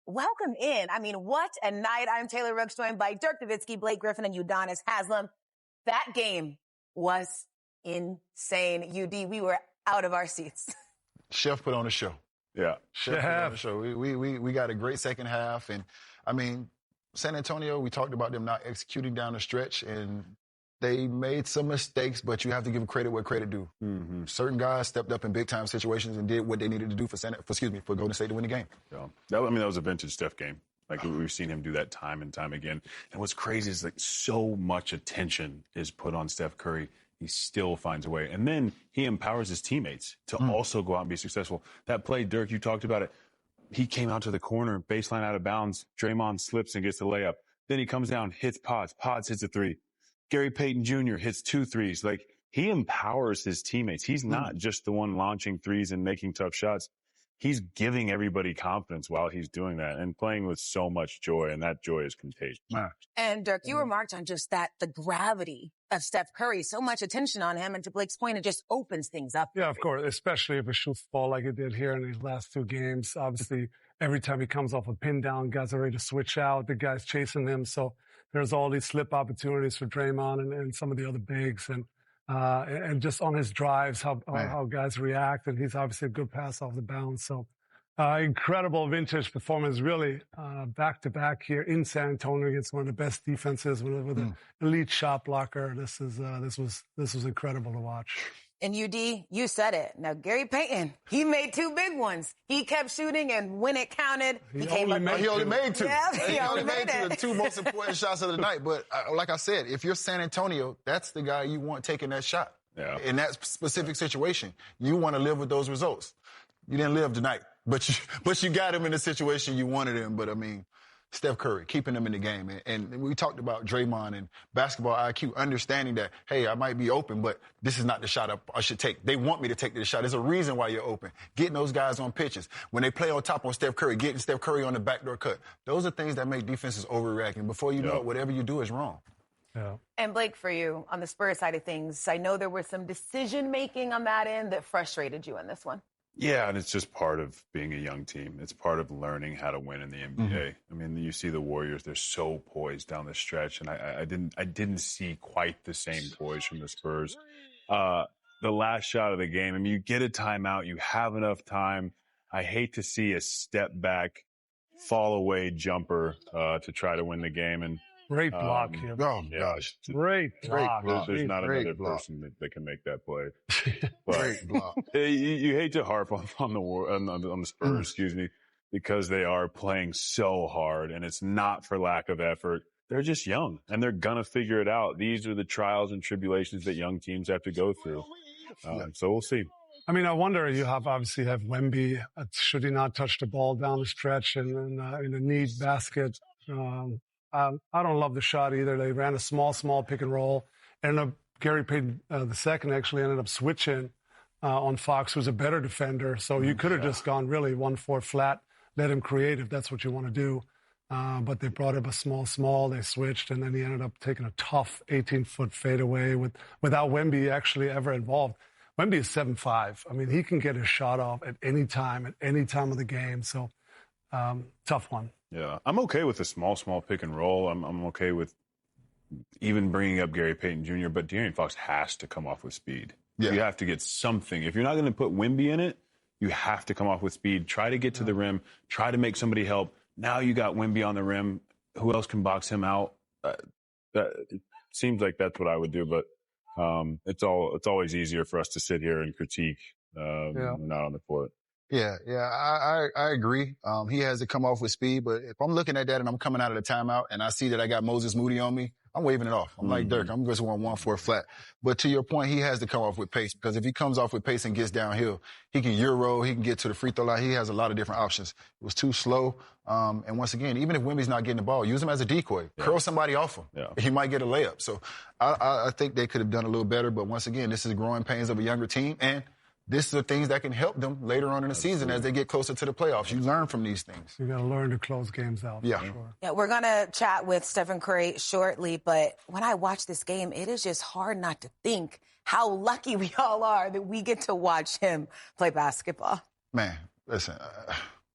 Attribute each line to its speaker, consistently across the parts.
Speaker 1: welcome in. I mean, what a night. I'm Taylor Rooks, joined by Dirk Nowitzki, Blake Griffin, and Udonis Haslem. That game was insane. UD, we were out of our seats.
Speaker 2: Chef put on a show.
Speaker 3: Yeah.
Speaker 2: Chef put on a show. We got a great second half. And, I mean, San Antonio, we talked about them not executing down the stretch, and they made some mistakes, but you have to give credit where credit due. Mm-hmm. Certain guys stepped up in big-time situations and did what they needed to do for Golden State to win the game.
Speaker 3: Yeah. That was a vintage Steph game. Like, we've seen him do that time and time again. And what's crazy is, like, so much attention is put on Steph Curry. He still finds a way. And then he empowers his teammates to also go out and be successful. That play, Dirk, you talked about it. He came out to the corner, baseline out of bounds. Draymond slips and gets the layup. Then he comes down, hits Pods. Pods hits a three. Gary Payton Jr. hits 2 threes. Like, he empowers his teammates. He's not just the one launching threes and making tough shots. He's giving everybody confidence while he's doing that and playing with so much joy, and that joy is contagious.
Speaker 1: And, Dirk, you remarked on just that, the gravity of Steph Curry, so much attention on him, and to Blake's point, it just opens things up.
Speaker 4: Yeah, of course, especially if it shoots the ball like it did here in these last 2 games. Obviously, every time he comes off a pin down, guys are ready to switch out. The guy's chasing him, so there's all these slip opportunities for Draymond and some of the other bigs, and just on his drives, how guys react, and he's obviously a good pass off the bounce. So incredible vintage performance, really back-to-back here in San Antonio against one of the best defenses with an elite shot blocker. This was incredible to watch.
Speaker 1: And UD, you said it. Now, Gary Payton, he made 2 big ones. He kept shooting, and when it counted, he only
Speaker 2: made 2.
Speaker 1: Yeah, he only made 2.
Speaker 2: The 2 most important shots of the night. But like I said, if you're San Antonio, that's the guy you want taking that shot.
Speaker 3: Yeah.
Speaker 2: In that specific situation, you want to live with those results. You didn't live tonight, but you got him in the situation you wanted him. But, I mean, Steph Curry, keeping him in the game. And we talked about Draymond and basketball IQ, understanding that, hey, I might be open, but this is not the shot I should take. They want me to take this shot. There's a reason why you're open. Getting those guys on pitches. When they play on top on Steph Curry, getting Steph Curry on the backdoor cut. Those are things that make defenses overreact. And before you know it, whatever you do is wrong.
Speaker 4: Yeah.
Speaker 1: And, Blake, for you, on the Spurs side of things, I know there was some decision-making on that end that frustrated you in this one.
Speaker 3: Yeah, and it's just part of being a young team. It's part of learning how to win in the NBA. I mean, you see the Warriors; they're so poised down the stretch, and I didn't see quite the same poise from the Spurs. The last shot of the game, I mean, you get a timeout, you have enough time. I hate to see a step back, fall away jumper to try to win the game, and
Speaker 4: great block here.
Speaker 2: Oh, gosh.
Speaker 4: Great block.
Speaker 3: There's not another person that can make that play. But
Speaker 2: great block.
Speaker 3: You hate to harp on the Spurs, excuse me, because they are playing so hard, and it's not for lack of effort. They're just young, and they're going to figure it out. These are the trials and tribulations that young teams have to go through. So we'll see.
Speaker 4: I mean, I wonder, you obviously have Wemby. Should he not touch the ball down the stretch and in a need basket? I don't love the shot either. They ran a small pick and roll. And Gary Payton II actually ended up switching on Fox, who's a better defender. So you could have just gone really 1-4 flat, let him create if that's what you want to do. But they brought up a small. They switched, and then he ended up taking a tough 18-foot fadeaway without Wemby actually ever involved. Wemby is 7'5". I mean, he can get his shot off at any time of the game. So tough one.
Speaker 3: Yeah, I'm okay with the small pick and roll. I'm okay with even bringing up Gary Payton Jr., but De'Aaron Fox has to come off with speed. Yeah. You have to get something. If you're not going to put Wemby in it, you have to come off with speed. Try to get to the rim. Try to make somebody help. Now you got Wemby on the rim. Who else can box him out? It seems like that's what I would do, but it's always easier for us to sit here and critique not on the court.
Speaker 2: Yeah, I agree. He has to come off with speed, but if I'm looking at that and I'm coming out of the timeout and I see that I got Moses Moody on me, I'm waving it off. I'm like, Dirk, I'm just going 1-4 flat. But to your point, he has to come off with pace, because if he comes off with pace and gets downhill, he can Euro, he can get to the free throw line. He has a lot of different options. It was too slow. And once again, even if Wemby's not getting the ball, use him as a decoy. Yeah. Curl somebody off him. Yeah. He might get a layup. So I think they could have done a little better. But once again, this is growing pains of a younger team. And these are things that can help them later on in the season as they get closer to the playoffs. You learn from these things.
Speaker 4: You got to learn to close games out.
Speaker 2: Yeah.
Speaker 4: For sure.
Speaker 1: Yeah, we're going to chat with Stephen Curry shortly, but when I watch this game, it is just hard not to think how lucky we all are that we get to watch him play basketball.
Speaker 2: Man, listen,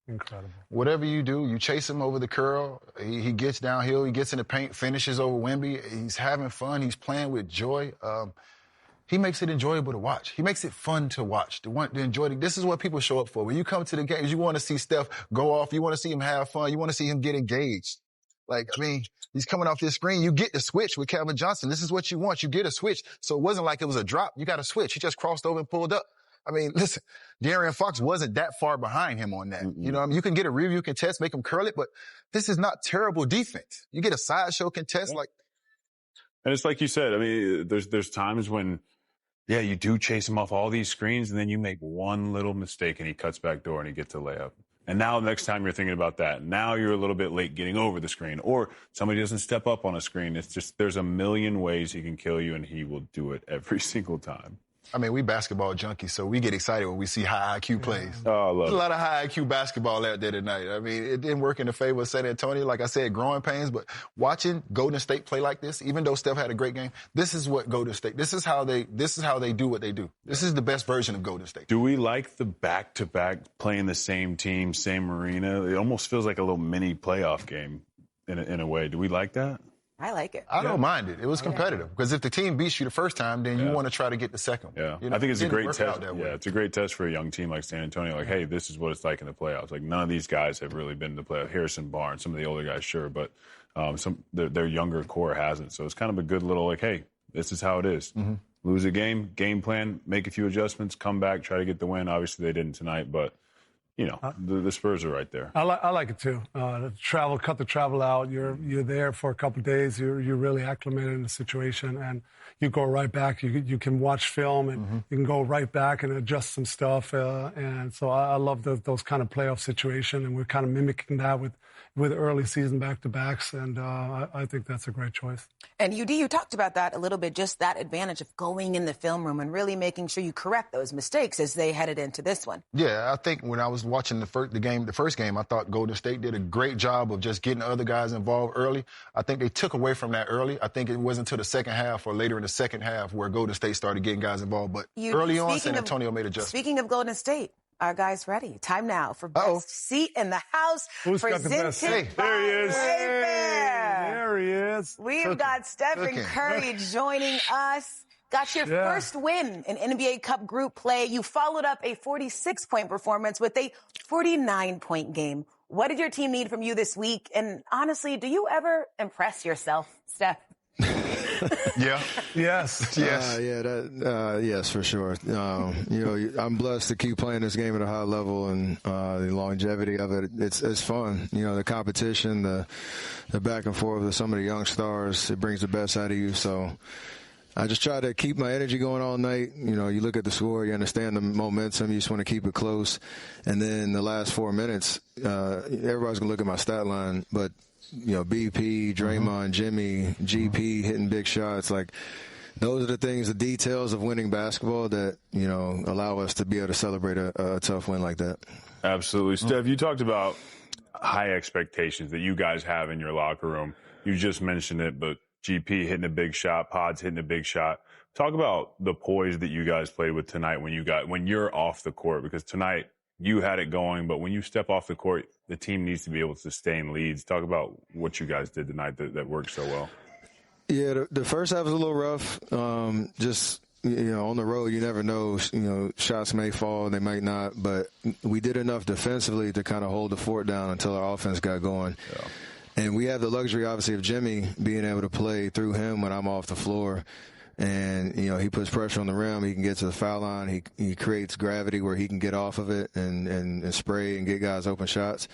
Speaker 4: Incredible.
Speaker 2: Whatever you do, you chase him over the curl. He gets downhill. He gets in the paint, finishes over Wemby. He's having fun. He's playing with joy. He makes it enjoyable to watch. He makes it fun to watch, to enjoy it. This is what people show up for. When you come to the games, you want to see Steph go off. You want to see him have fun. You want to see him get engaged. Like, I mean, he's coming off this screen. You get the switch with Calvin Johnson. This is what you want. You get a switch. So it wasn't like it was a drop. You got a switch. He just crossed over and pulled up. I mean, listen, De'Aaron Fox wasn't that far behind him on that. Mm-hmm. You know, I mean, you can get a review contest, make him curl it, but this is not terrible defense. You get a sideshow contest, like.
Speaker 3: And it's like you said, I mean, there's times when, yeah, you do chase him off all these screens, and then you make one little mistake, and he cuts back door, and he gets a layup. And now next time you're thinking about that, now you're a little bit late getting over the screen, or somebody doesn't step up on a screen. It's just there's a million ways he can kill you, and he will do it every single time.
Speaker 2: I mean, we basketball junkies, so we get excited when we see high IQ plays.
Speaker 3: Oh, I love it.
Speaker 2: There's a lot of high IQ basketball out there tonight. I mean, it didn't work in the favor of San Antonio. Like I said, growing pains, but watching Golden State play like this, even though Steph had a great game, this is what Golden State, this is how they do what they do. This is the best version of Golden State.
Speaker 3: Do we like the back-to-back playing the same team, same arena? It almost feels like a little mini playoff game in a way. Do we like that?
Speaker 1: I like it.
Speaker 2: I don't mind it. It was competitive. Because if the team beats you the first time, then you want to try to get the second one.
Speaker 3: Yeah.
Speaker 2: You know,
Speaker 3: I think it's a great test.
Speaker 2: Yeah,
Speaker 3: it's a great test for a young team like San Antonio. Like, hey, this is what it's like in the playoffs. Like, none of these guys have really been in the playoffs. Harrison Barnes, some of the older guys, sure, but their younger core hasn't. So it's kind of a good little, like, hey, this is how it is. Mm-hmm. Lose a game plan, make a few adjustments, come back, try to get the win. Obviously, they didn't tonight, but you know, the Spurs are right there.
Speaker 4: I like it too. Cut the travel out. You're there for a couple of days. You're really acclimated in the situation, and you go right back. You can watch film, and you can go right back and adjust some stuff. And so I love those kind of playoff situation, and we're kind of mimicking that with early season back-to-backs, and I think that's a great choice.
Speaker 1: And UD, you talked about that a little bit, just that advantage of going in the film room and really making sure you correct those mistakes as they headed into this one.
Speaker 2: Yeah, I think when I was watching the first game, I thought Golden State did a great job of just getting other guys involved early. I think they took away from that early. I think it wasn't until the second half or later in the second half where Golden State started getting guys involved. But early on, San Antonio made adjustments.
Speaker 1: Speaking of Golden State, our guys ready? Time now for best seat in the house.
Speaker 4: Who's got the best seat?
Speaker 2: Hey,
Speaker 3: there he is.
Speaker 4: There he is.
Speaker 1: We've got Stephen Curry joining us. Got your first win in NBA Cup group play. You followed up a 46-point performance with a 49-point game. What did your team need from you this week? And honestly, do you ever impress yourself, Steph?
Speaker 2: Yeah.
Speaker 4: Yes.
Speaker 5: Yes, for sure. I'm blessed to keep playing this game at a high level, and the longevity of it. It's fun. You know, the competition, the back and forth with some of the young stars. It brings the best out of you. So I just try to keep my energy going all night. You know, you look at the score, you understand the momentum, you just want to keep it close. And then the last 4 minutes, everybody's going to look at my stat line, but, you know, BP, Draymond, Jimmy, GP hitting big shots. Like, those are the things, the details of winning basketball that, you know, allow us to be able to celebrate a tough win like that.
Speaker 3: Absolutely. Steph, you talked about high expectations that you guys have in your locker room. You just mentioned it, but GP hitting a big shot, Pods hitting a big shot. Talk about the poise that you guys played with tonight when you're off the court, because tonight you had it going, but when you step off the court, the team needs to be able to sustain leads. Talk about what you guys did tonight that worked so well.
Speaker 5: Yeah, the first half was a little rough. Just, you know, on the road, you never know. You know, shots may fall, they might not, but we did enough defensively to kind of hold the fort down until our offense got going. Yeah. And we have the luxury, obviously, of Jimmy being able to play through him when I'm off the floor. And, you know, he puts pressure on the rim. He can get to the foul line. He creates gravity where he can get off of it and spray and get guys open shots.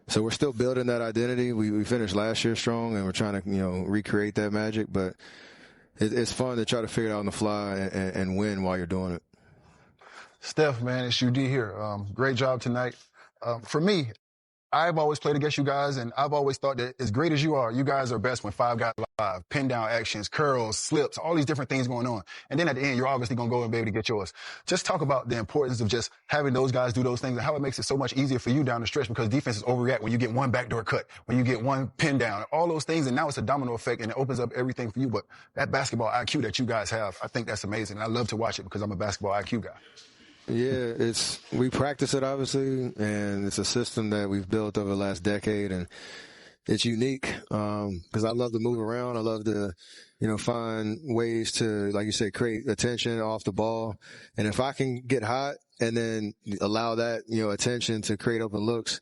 Speaker 5: So we're still building that identity. We finished last year strong, and we're trying to, you know, recreate that magic. But it's fun to try to figure it out on the fly and win while you're doing it.
Speaker 2: Steph, man, it's UD here. Great job tonight. For me, I've always played against you guys, and I've always thought that as great as you are, you guys are best when five guys live, pin down actions, curls, slips, all these different things going on. And then at the end, you're obviously going to go and be able to get yours. Just talk about the importance of just having those guys do those things and how it makes it so much easier for you down the stretch, because defenses overreact when you get one backdoor cut, when you get one pin down, all those things. And now it's a domino effect, and it opens up everything for you. But that basketball IQ that you guys have, I think that's amazing. And I love to watch it because I'm a basketball IQ guy.
Speaker 5: Yeah, we practice it obviously, and it's a system that we've built over the last decade, and it's unique because I love to move around. I love to, find ways to, like you say, create attention off the ball. And if I can get hot and then allow that, attention to create open looks,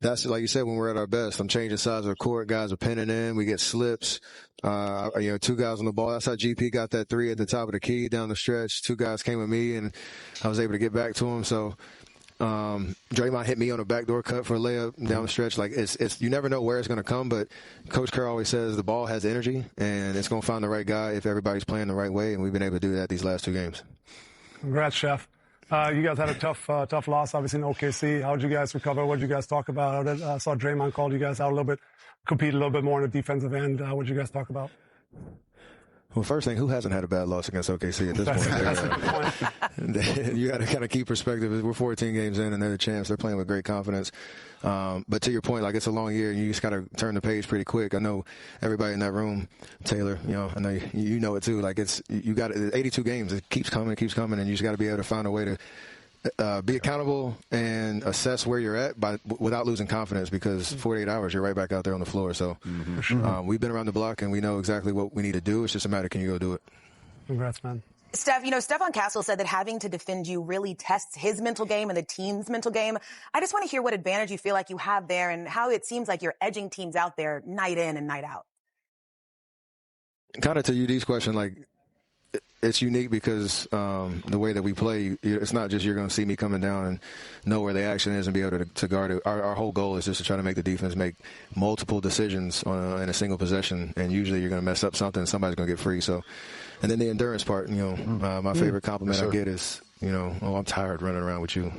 Speaker 5: that's, like you said, when we're at our best. I'm changing sides of the court. Guys are pinning in. We get slips. 2 guys on the ball. That's how GP got that 3 at the top of the key down the stretch. 2 guys came with me, and I was able to get back to him. So Draymond hit me on a backdoor cut for a layup down the stretch. Like it's you never know where it's going to come, but Coach Kerr always says the ball has energy, and it's going to find the right guy if everybody's playing the right way, and we've been able to do that these last 2 games.
Speaker 4: Congrats, Chef. You guys had a tough loss, obviously, in OKC. How did you guys recover? What did you guys talk about? I saw Draymond called you guys out a little bit, compete a little bit more on the defensive end. What did you guys talk about?
Speaker 5: Well, first thing, who hasn't had a bad loss against OKC at this point? You got to kind of keep perspective. We're 14 games in, and they're the champs. They're playing with great confidence. But to your point, like, it's a long year, and you just got to turn the page pretty quick. I know everybody in that room, Taylor, I know you know it too. Like, you got 82 games. It keeps coming, and you just got to be able to find a way to be accountable and assess where you're at without losing confidence, because 48 hours, you're right back out there on the floor. So we've been around the block, and we know exactly what we need to do. It's just a matter, can you go do it?
Speaker 4: Congrats, man.
Speaker 1: Steph, Stephon Castle said that having to defend you really tests his mental game and the team's mental game. I just want to hear what advantage you feel like you have there and how it seems like you're edging teams out there night in and night out.
Speaker 5: Kind of to UD's question, like, it's unique because the way that we play, it's not just you're going to see me coming down and know where the action is and be able to guard it. Our whole goal is just to try to make the defense make multiple decisions in a single possession, and usually you're going to mess up something and somebody's going to get free. So, and then the endurance part, my favorite compliment I get is, I'm tired running around with you.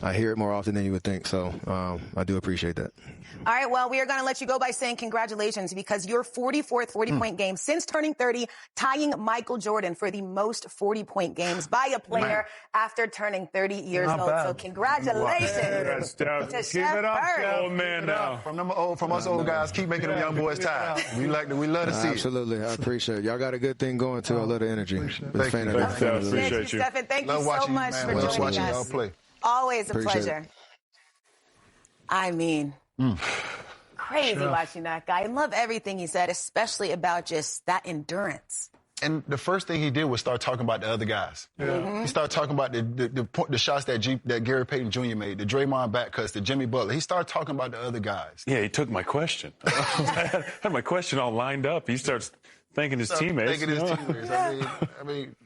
Speaker 5: I hear it more often than you would think, so I do appreciate that.
Speaker 1: All right, well, we are going to let you go by saying congratulations, because your 44th 40-point game since turning 30, tying Michael Jordan for the most 40-point games by a player after turning 30 years old. So congratulations to Chef Curry.
Speaker 3: Old man now.
Speaker 2: From us old guys, keep making them young boys tired. We love to see it.
Speaker 5: Absolutely, I appreciate it. Y'all got a good thing going, too. I love the energy.
Speaker 3: Thank you,
Speaker 1: Stephen. Thank you so much for joining us.
Speaker 2: Y'all play.
Speaker 1: Always a pleasure. I mean, crazy watching that guy. I love everything he said, especially about just that endurance.
Speaker 2: And the first thing he did was start talking about the other guys. Yeah. He started talking about the shots that Gary Payton Jr. made, the Draymond back cuts, the Jimmy Butler. He started talking about the other guys.
Speaker 3: Yeah, he took my question. I had my question all lined up. He starts thanking his teammates.
Speaker 2: I mean,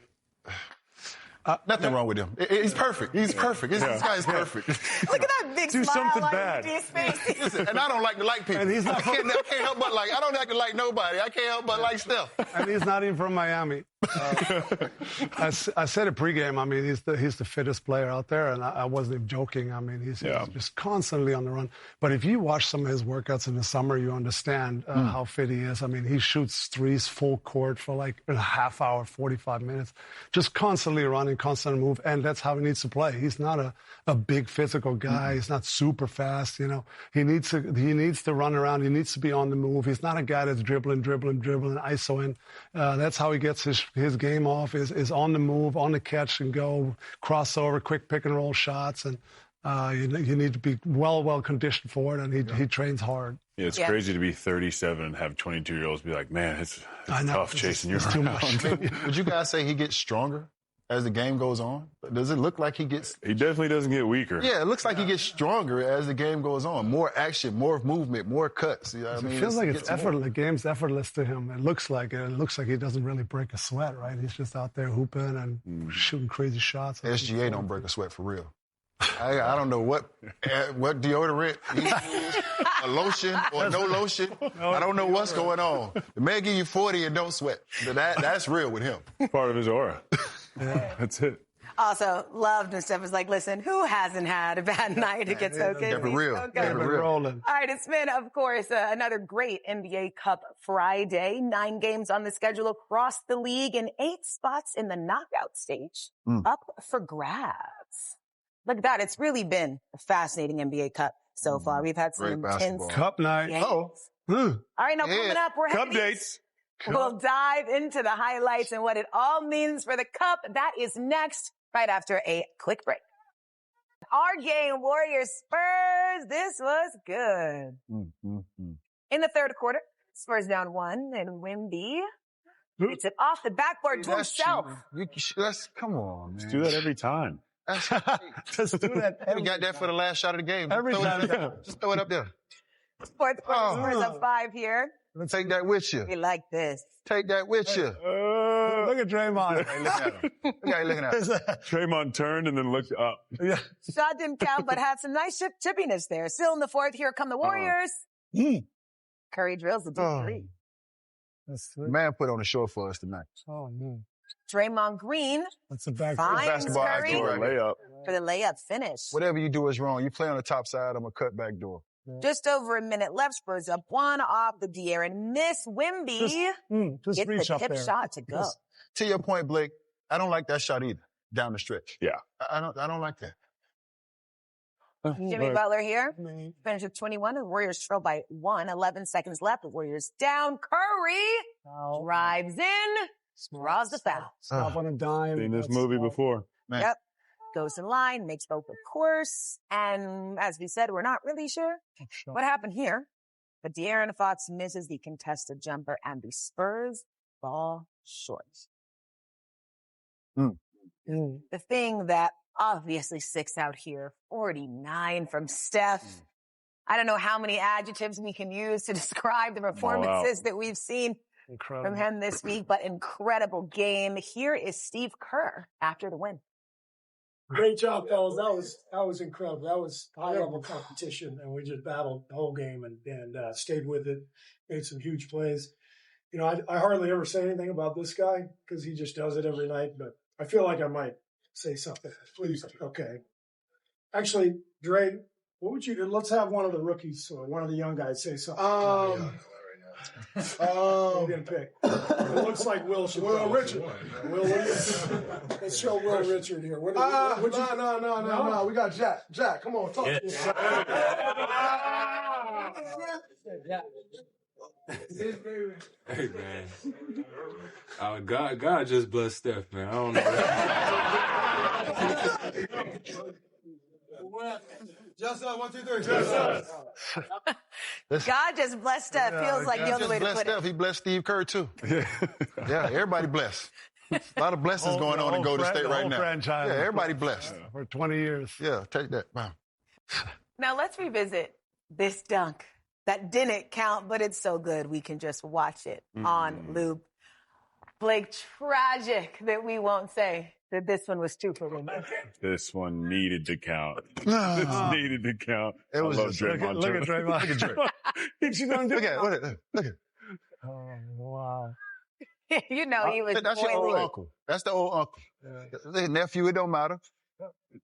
Speaker 2: nothing wrong with him. He's perfect. He's perfect. This guy is perfect.
Speaker 1: Look at that big
Speaker 3: Do
Speaker 1: smile
Speaker 3: something
Speaker 1: on
Speaker 3: bad.
Speaker 1: his face.
Speaker 2: Listen, and I don't like to like people.
Speaker 4: And he's not
Speaker 2: I can't help but like. I don't have to like nobody. I can't help but like Steph.
Speaker 4: And he's not even from Miami. I said it pregame. I mean, he's the fittest player out there, and I wasn't even joking. I mean, he's just constantly on the run. But if you watch some of his workouts in the summer, you understand how fit he is. I mean, he shoots threes full court for like a half hour, 45 minutes, just constantly running, constant move, and that's how he needs to play. He's not a big physical guy. He's not super fast. He needs to run around. He needs to be on the move. He's not a guy that's dribbling, ISO in. That's how he gets his game off, is on the move, on the catch and go, crossover, quick pick and roll shots, and you need to be well conditioned for it, and he trains hard.
Speaker 3: Yeah, it's crazy to be 37 and have 22-year-olds be like, man, it's tough chasing you around.
Speaker 4: Too much.
Speaker 2: Would you guys say he gets stronger as the game goes on? Does it look like he gets...
Speaker 3: He definitely doesn't get weaker.
Speaker 2: Yeah, it looks like he gets stronger as the game goes on. More action, more movement, more cuts.
Speaker 4: It feels like it's effortless. The game's effortless to him. It looks like he doesn't really break a sweat, right? He's just out there hooping and shooting crazy shots.
Speaker 2: SGA don't break a sweat for real. I don't know what deodorant, a lotion or no lotion. I don't know what's going on. The man give you 40 and don't sweat. That's real with him.
Speaker 3: Part of his aura. That's it.
Speaker 1: Also, loved when Steph was like, listen, who hasn't had a bad night against OKC?
Speaker 2: Kept it real.
Speaker 4: Rolling.
Speaker 1: All right, it's been, of course, another great NBA Cup Friday. 9 games on the schedule across the league and 8 spots in the knockout stage up for grabs. Look at that. It's really been a fascinating NBA Cup so far. We've had some intense
Speaker 4: Cup night.
Speaker 1: games. All right, now coming up, we're
Speaker 3: Cup
Speaker 1: heading
Speaker 3: dates.
Speaker 1: We'll dive into the highlights and what it all means for the Cup. That is next right after a quick break. Our game, Warriors Spurs. This was good. In the third quarter, Spurs down 1, and Wemby gets it off the backboard to himself.
Speaker 2: Come on, man.
Speaker 3: Just do that every time.
Speaker 2: Just do that. We got that for the last shot of the game. Every time. Just throw it up there.
Speaker 1: Fourth quarter, Spurs up 5 here.
Speaker 2: Take that with you.
Speaker 1: We like this.
Speaker 2: Take that with you.
Speaker 4: Look at Draymond.
Speaker 2: Look at him. Look at looking at him.
Speaker 3: Draymond turned and then looked up.
Speaker 4: Yeah.
Speaker 1: Shot didn't count, but had some nice chippiness there. Still in the fourth, here come the Warriors. Curry drills the deep three.
Speaker 2: Man put on the show for us tonight.
Speaker 1: Draymond Green
Speaker 4: That's a back
Speaker 1: finds
Speaker 2: basketball
Speaker 1: Curry
Speaker 3: layup.
Speaker 1: for the layup finish.
Speaker 2: Whatever you do is wrong. You play on the top side, I'm a cut back door.
Speaker 1: Just over a minute left. Spurs up 1 off the De'Aaron miss. Wemby
Speaker 4: just
Speaker 1: gets
Speaker 4: reach
Speaker 1: the
Speaker 4: up
Speaker 1: tip
Speaker 4: there.
Speaker 1: shot to go.
Speaker 2: To your point, Blake, I don't like that shot either. Down the stretch.
Speaker 3: Yeah.
Speaker 2: I don't like that.
Speaker 1: Jimmy Butler here. Finished with 21. The Warriors trail by 1. 11 seconds left. The Warriors down. Curry drives in. Draws the foul.
Speaker 4: Stop on a dime.
Speaker 3: Seen this movie before.
Speaker 2: Man.
Speaker 1: Yep. Goes in line, makes both, of course. And as we said, we're not really sure what happened here. But De'Aaron Fox misses the contested jumper and the Spurs fall short. The thing that obviously sticks out here, 49 from Steph. I don't know how many adjectives we can use to describe the performances that we've seen from him this week, but incredible game. Here is Steve Kerr after the win.
Speaker 6: Great job, fellas. That was incredible. That was high-level competition, and we just battled the whole game and stayed with it, made some huge plays. You know, I hardly ever say anything about this guy because he just does it every night, but I feel like I might say something. Please. Okay. Actually, Dre, what would you do? Let's have one of the rookies or one of the young guys say something. Didn't pick. It looks like Will Richard. Will Richard. Let's show Will Richard here. No. We got Jack. Jack, come on, talk to me.
Speaker 7: Hey, man. God just blessed Steph, man. I don't know.
Speaker 6: Just 1, 2, 3.
Speaker 1: God just blessed Steph. Feels like the only way to put
Speaker 2: Steph.
Speaker 1: it.
Speaker 2: He blessed Steve Kerr, too. Yeah, everybody blessed. A lot of blessings going on in Golden State right now.
Speaker 4: Franchise.
Speaker 2: Yeah, everybody blessed.
Speaker 4: For 20 years.
Speaker 2: Yeah, take that. Wow.
Speaker 1: Now let's revisit this dunk that didn't count, but it's so good we can just watch it on loop. Blake, tragic that we won't say that this one was 2 for him.
Speaker 3: This one needed to count. This needed to count.
Speaker 2: It was
Speaker 3: I love Draymond.
Speaker 4: Look at Draymond.
Speaker 2: Look at Drake. Look at it. Look at it.
Speaker 4: Oh, wow.
Speaker 1: You know he was
Speaker 2: That's your old
Speaker 1: boiling.
Speaker 2: uncle. That's the old uncle. Yeah. Nephew, it don't matter.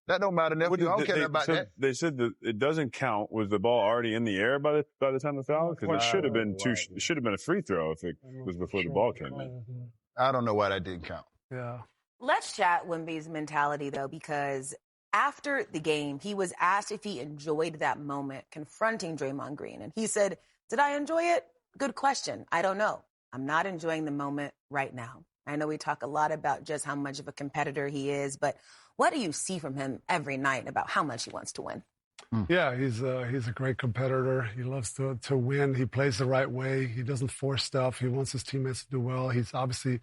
Speaker 2: That don't matter, nephew. I don't care about that.
Speaker 3: They said that it doesn't count. Was the ball already in the air by the time the foul? Because it should have been it should have been a free throw if it was before the ball came in.
Speaker 2: I don't know why that didn't count.
Speaker 4: Yeah.
Speaker 1: Let's chat Wemby's mentality, though, because after the game, he was asked if he enjoyed that moment confronting Draymond Green. And he said, did I enjoy it? Good question. I don't know. I'm not enjoying the moment right now. I know we talk a lot about just how much of a competitor he is, but what do you see from him every night about how much he wants to win?
Speaker 4: Yeah, he's a great competitor. He loves to win. He plays the right way. He doesn't force stuff. He wants his teammates to do well. He's obviously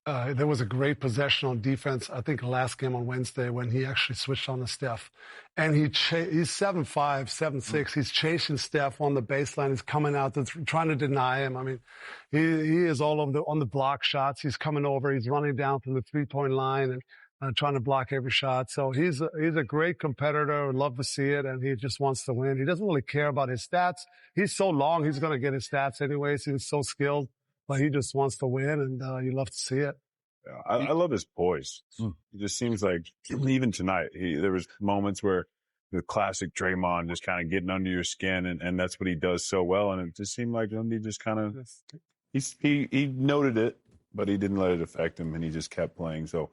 Speaker 4: there was a great possession on defense, I think, last game on Wednesday when he actually switched on to Steph. And he's 7'5", 7'6". He's chasing Steph on the baseline. He's coming out, trying to deny him. I mean, he is all over on the block shots. He's coming over. He's running down from the three-point line and trying to block every shot. So he's a great competitor. Would love to see it, and he just wants to win. He doesn't really care about his stats. He's so long, he's going to get his stats anyways. He's so skilled. But he just wants to win, and you love to see it.
Speaker 3: Yeah, I love his poise. It just seems like, even tonight, there was moments where the classic Draymond just kind of getting under your skin, and that's what he does so well. And it just seemed like he just kind of, he noted it, but he didn't let it affect him, and he just kept playing. So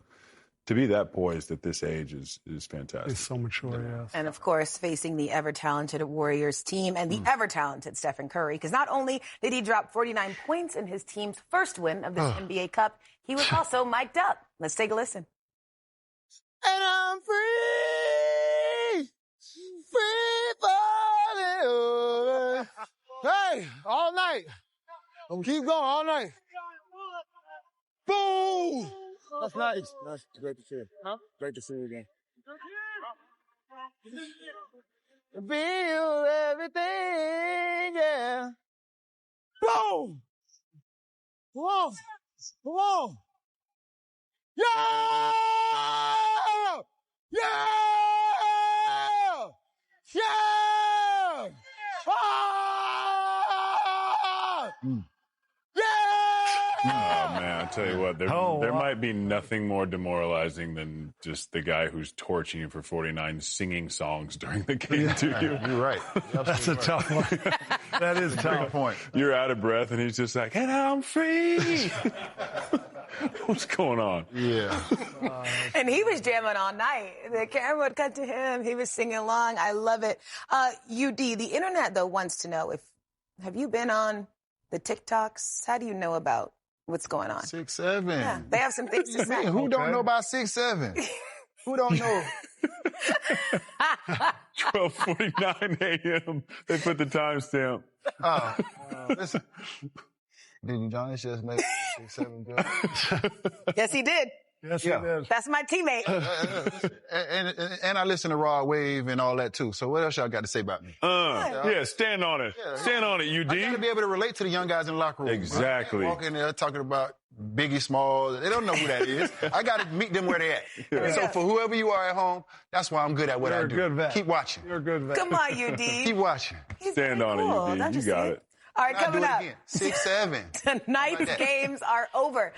Speaker 3: to be that poised at this age is fantastic.
Speaker 4: He's so mature, yes.
Speaker 1: And, of course, facing the ever-talented Warriors team and the ever-talented Stephen Curry, because not only did he drop 49 points in his team's first win of this NBA Cup, he was also mic'd up. Let's take a listen.
Speaker 2: And I'm free. Free falling over. Hey, all night. I'm gonna keep going all night. Boom! That's nice. That's great to see you. Huh? Great to see you again. Feel everything, yeah. Boom! Come on! Come on! Yeah! Yeah! Yeah! Ah! Yeah!
Speaker 3: Oh, man, I tell you what, there might be nothing more demoralizing than just the guy who's torching you for 49 singing songs during the game to you.
Speaker 2: You're right.
Speaker 4: That's a tough one. That is tough.
Speaker 2: Great point.
Speaker 3: You're out of breath, and he's just like, and I'm free. What's going on?
Speaker 2: Yeah.
Speaker 1: And he was jamming all night. The camera would cut to him. He was singing along. I love it. UD, the internet, though, wants to know have you been on the TikToks? How do you know about what's going on?
Speaker 2: 6'7".
Speaker 1: Yeah, they have some things to say.
Speaker 2: Who don't know about 6'7"? Who don't know?
Speaker 3: 12:49 a.m. They put the timestamp.
Speaker 2: Listen. Did Udonis just make 6'7" good?
Speaker 1: Yes, he did.
Speaker 4: Yes, it is.
Speaker 1: That's my teammate.
Speaker 2: And I listen to Raw Wave and all that too. So what else y'all got to say about me?
Speaker 3: Yeah, stand on it. Stand on it, UD.
Speaker 2: I got to be able to relate to the young guys in the locker room.
Speaker 3: Exactly.
Speaker 2: Walking there talking about Biggie Smalls. They don't know who that is. I got to meet them where they at. Yeah. So for whoever you are at home, that's why I'm good at what I do.
Speaker 4: You're a good vet.
Speaker 2: Keep watching.
Speaker 4: You're a good vet.
Speaker 1: Come on, UD.
Speaker 2: Keep watching.
Speaker 3: Stand on it, UD. You got it.
Speaker 1: All right, coming up.
Speaker 2: 6'7".
Speaker 1: Tonight's games are over.